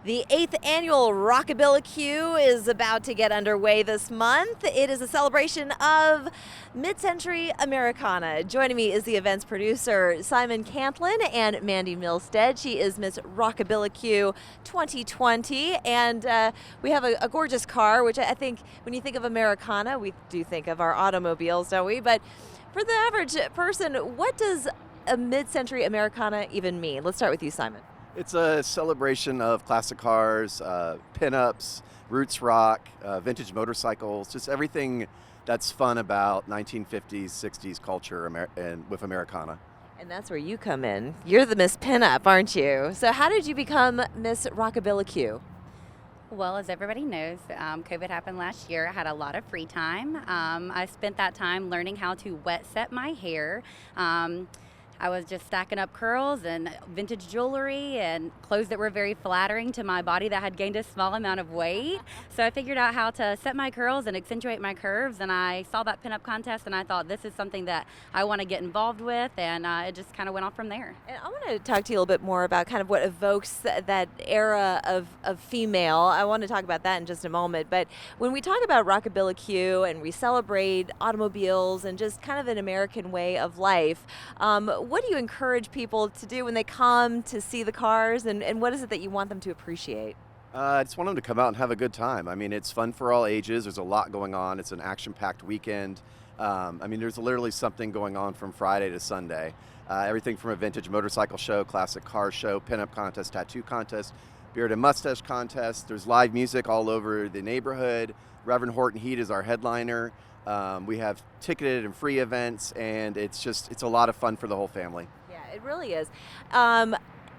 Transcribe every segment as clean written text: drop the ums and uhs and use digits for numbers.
The 8th annual Rockabillaque is about to get underway this month. It is a celebration of mid-century Americana. Joining me is the event's producer, Simon Cantlin, and Mandy Milstead. She is Miss Rockabillaque 2020, and we have a gorgeous car, which I think when you think of Americana, we do think of our automobiles, don't we? But for the average person, what does a mid-century Americana even mean? Let's start with you, Simon. It's a celebration of classic cars, pinups, roots rock, vintage motorcycles, just everything that's fun about 1950s, 60s culture and with Americana. And that's where you come in. You're the Miss Pinup, aren't you? So how did you become Miss Rockabillaque? Well, as everybody knows, COVID happened last year. I had a lot of free time. I spent that time learning how to wet set my hair. I was just stacking up curls and vintage jewelry and clothes that were very flattering to my body that had gained a small amount of weight. So I figured out how to set my curls and accentuate my curves, and I saw that pinup contest and I thought this is something that I want to get involved with, and it just kind of went off from there. And I want to talk to you a little bit more about kind of what evokes that era of female. I want to talk about that in just a moment, but when we talk about Rockabillaque and we celebrate automobiles and just kind of an American way of life, what do you encourage people to do when they come to see the cars, and what is it that you want them to appreciate? I just want them to come out and have a good time. I mean, it's fun for all ages. There's a lot going on. It's an action-packed weekend. There's literally something going on from Friday to Sunday. Everything from a vintage motorcycle show, classic car show, pinup contest, tattoo contest, beard and mustache contest. There's live music all over the neighborhood. Reverend Horton Heat is our headliner. We have ticketed and free events, and it's a lot of fun for the whole family. Yeah, it really is.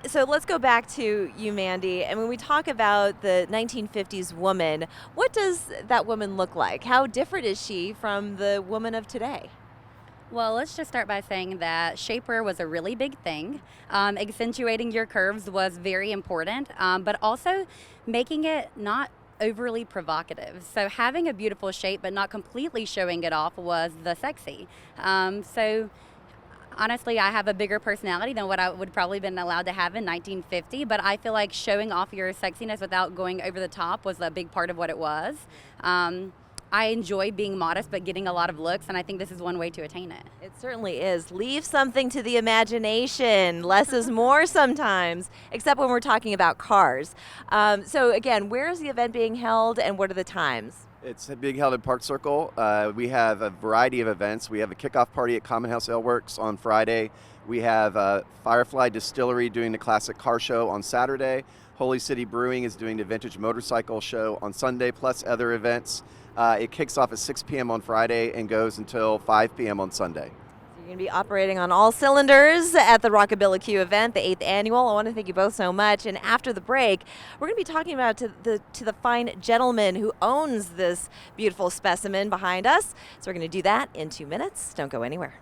So let's go back to you, Mandy. And when we talk about the 1950s woman, what does that woman look like? How different is she from the woman of today? Well, let's just start by saying that shapewear was a really big thing. Accentuating your curves was very important, but also making it not overly provocative. So having a beautiful shape but not completely showing it off was the sexy. So honestly, I have a bigger personality than what I would probably been allowed to have in 1950, but I feel like showing off your sexiness without going over the top was a big part of what it was. I enjoy being modest but getting a lot of looks, and I think this is one way to attain it. It certainly is. Leave something to the imagination. Less is more sometimes, except when we're talking about cars. So again, where is the event being held, and what are the times? It's being held at Park Circle. We have a variety of events. We have a kickoff party at Common House Ale Works on Friday. We have Firefly Distillery doing the classic car show on Saturday. Holy City Brewing is doing the vintage motorcycle show on Sunday, plus other events. It kicks off at 6 p.m. on Friday and goes until 5 p.m. on Sunday. So you're going to be operating on all cylinders at the Rockabillaque event, the 8th annual. I want to thank you both so much. And after the break, we're going to be talking about to the fine gentleman who owns this beautiful specimen behind us. So we're going to do that in 2 minutes. Don't go anywhere.